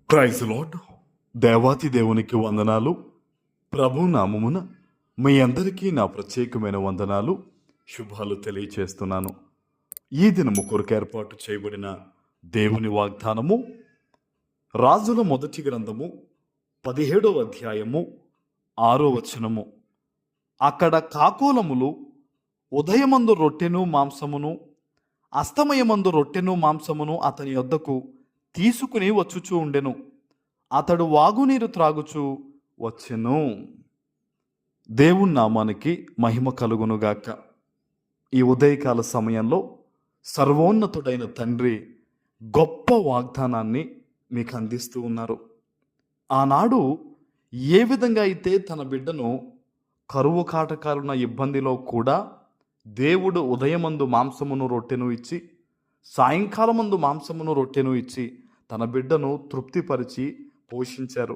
Praise lord. దేవాతి దేవునికి వందనాలు. ప్రభు నామమున మీ అందరికీ నా ప్రత్యేకమైన వందనాలు, శుభాలు తెలియచేస్తున్నాను. ఈ దినము కొరకు ఏర్పాటు చేయబడిన దేవుని వాగ్దానము రాజుల మొదటి గ్రంథము 17వ అధ్యాయము 6వ వచనము. అక్కడ కాకోలములు ఉదయమందు రొట్టెను మాంసమును, అస్తమయమందు రొట్టెను మాంసమును అతని యొద్దకు తీసుకుని వచ్చుచూ ఉండెను. అతడు వాగునీరు త్రాగుచూ వచ్చెను. దేవుని నామానికి మహిమ కలుగునుగాక. ఈ ఉదయకాల సమయంలో సర్వోన్నతుడైన తండ్రి గొప్ప వాగ్దానాన్ని మీకు అందిస్తూ ఉన్నారు. ఆనాడు ఏ విధంగా అయితే తన బిడ్డను కరువు కాటకాలున్న ఇబ్బందిలో కూడా దేవుడు ఉదయమందు మాంసమును రొట్టెను ఇచ్చి, సాయంకాలమందు మాంసమును రొట్టెను ఇచ్చి తన బిడ్డను తృప్తిపరిచి పోషించారు.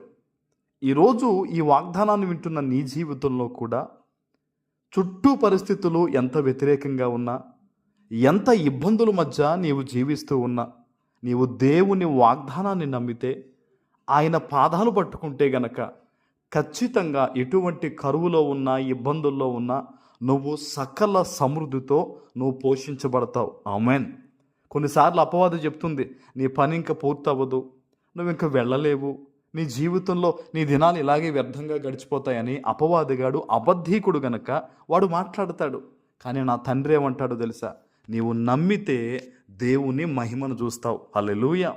ఈరోజు ఈ వాగ్దానాన్ని వింటున్న నీ జీవితంలో కూడా చుట్టూ పరిస్థితులు ఎంత వ్యతిరేకంగా ఉన్నా, ఎంత ఇబ్బందుల మధ్య నీవు జీవిస్తూ ఉన్నా, నీవు దేవుని వాగ్దానాన్ని నమ్మితే, ఆయన పాదాలు పట్టుకుంటే గనక ఖచ్చితంగా ఎటువంటి కరువులో ఉన్నా, ఇబ్బందుల్లో ఉన్నా నువ్వు సకల సమృద్ధితో నువ్వు పోషించబడతావు. ఆమేన్. కొన్నిసార్లు అపవాది చెప్తుంది, నీ పని ఇంకా పూర్తవ్వదు, నువ్వు ఇంకా వెళ్ళలేవు, నీ జీవితంలో నీ దినాలు ఇలాగే వ్యర్థంగా గడిచిపోతాయని అపవాదిగాడు, అబద్ధీకుడు గనక వాడు మాట్లాడతాడు. కానీ నా తండ్రి ఏమంటాడో తెలుసా? నీవు నమ్మితే దేవుని మహిమను చూస్తావు. హల్లెలూయా.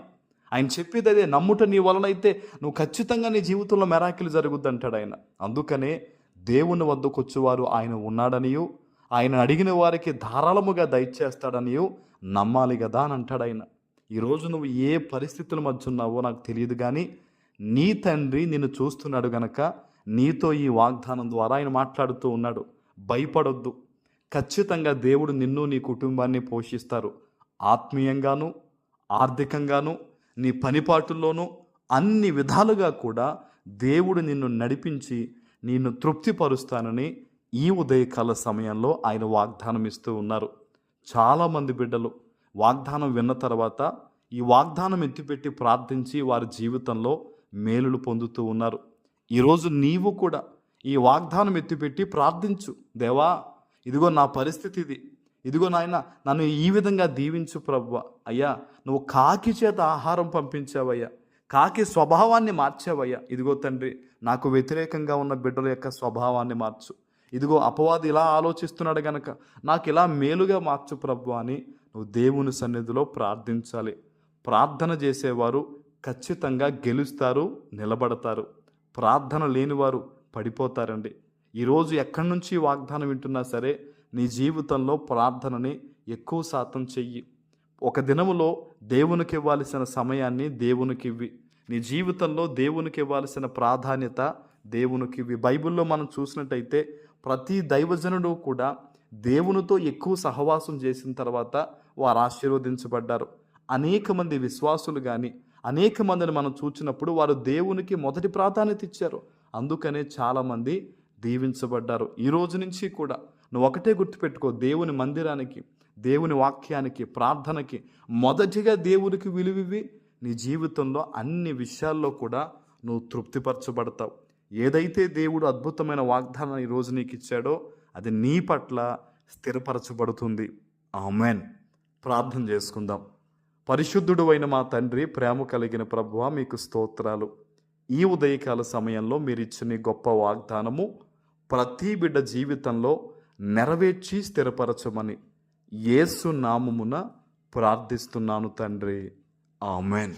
ఆయన చెప్పేది అదే, నమ్ముట నీ వలనైతే నువ్వు ఖచ్చితంగా నీ జీవితంలో మెరాకిల్ జరుగుద్ది అంటాడు ఆయన. అందుకనే దేవుని వద్దకు వచ్చేవారు ఆయన ఉన్నాడనియు, ఆయన అడిగిన వారికి ధారాళముగా దయచేస్తాడనియు నమ్మాలి కదా అని అంటాడు ఆయన. ఈరోజు నువ్వు ఏ పరిస్థితుల మధ్య ఉన్నావో నాకు తెలియదు, కానీ నీ తండ్రి నిన్ను చూస్తున్నాడు గనక నీతో ఈ వాగ్దానం ద్వారా ఆయన మాట్లాడుతూ ఉన్నాడు. భయపడొద్దు. ఖచ్చితంగా దేవుడు నిన్ను, నీ కుటుంబాన్ని పోషిస్తారు. ఆత్మీయంగాను, ఆర్థికంగాను, నీ పనిపాటుల్లోనూ అన్ని విధాలుగా కూడా దేవుడు నిన్ను నడిపించి నిన్ను తృప్తిపరుస్తానని ఈ ఉదయకాల సమయంలో ఆయన వాగ్దానం ఇస్తూ ఉన్నారు. చాలామంది బిడ్డలు వాగ్దానం విన్న తర్వాత ఈ వాగ్దానం ఎత్తిపెట్టి ప్రార్థించి వారి జీవితంలో మేలులు పొందుతూ ఉన్నారు. ఈరోజు నీవు కూడా ఈ వాగ్దానం ఎత్తిపెట్టి ప్రార్థించు. దేవా, ఇదిగో నా పరిస్థితి ఇది, ఇదిగో నాయన నన్ను ఈ విధంగా దీవించు ప్రభువా. అయ్యా, నువ్వు కాకి చేత ఆహారం పంపించావయ్యా, కాకి స్వభావాన్ని మార్చావయ్యా. ఇదిగో తండ్రి, నాకు వ్యతిరేకంగా ఉన్న బిడ్డల యొక్క స్వభావాన్ని మార్చు. ఇదిగో అపవాది ఇలా ఆలోచిస్తున్నాడు గనక నాకు ఇలా మేలుగా మార్చు ప్రభువా అని నువ్వు దేవుని సన్నిధిలో ప్రార్థించాలి. ప్రార్థన చేసేవారు ఖచ్చితంగా గెలుస్తారు, నిలబడతారు. ప్రార్థన లేనివారు పడిపోతారండి. ఈరోజు ఎక్కడి నుంచి వాగ్దానం వింటున్నా సరే నీ జీవితంలో ప్రార్థనని ఎక్కువ శాతం చెయ్యి. ఒక దినములో దేవునికి ఇవ్వాల్సిన సమయాన్ని దేవునికి ఇవ్వి. నీ జీవితంలో దేవునికి ఇవ్వాల్సిన ప్రాధాన్యత దేవునికి ఇవ్వి. బైబిల్లో మనం చూసినట్టయితే ప్రతి దైవజనుడు కూడా దేవునితో ఎక్కువ సహవాసం చేసిన తర్వాత వారు ఆశీర్వదించబడ్డారు. అనేక మంది విశ్వాసులు కానీ అనేక మందిని మనం చూసినప్పుడు వారు దేవునికి మొదటి ప్రాధాన్యత ఇచ్చారు. అందుకనే చాలామంది దీవించబడ్డారు. ఈ రోజు నుంచి కూడా నువ్వు ఒకటే గుర్తుపెట్టుకో, దేవుని మందిరానికి, దేవుని వాక్యానికి, ప్రార్థనకి మొదటిగా దేవునికి విలువివి. నీ జీవితంలో అన్ని విషయాల్లో కూడా నువ్వు తృప్తిపరచబడతావు. ఏదైతే దేవుడు అద్భుతమైన వాగ్దానం ఈరోజు నీకు ఇచ్చాడో అది నీ పట్ల స్థిరపరచబడుతుంది. ఆమేన్. ప్రార్థన చేసుకుందాం. పరిశుద్ధుడు అయిన మా తండ్రి, ప్రేమ కలిగిన ప్రభువా, మీకు స్తోత్రాలు. ఈ ఉదయకాల సమయంలో మీరు ఇచ్చిన గొప్ప వాగ్దానము ప్రతి బిడ్డ జీవితంలో నెరవేర్చి స్థిరపరచమని యేసు నామమున ప్రార్థిస్తున్నాను తండ్రి. ఆమేన్.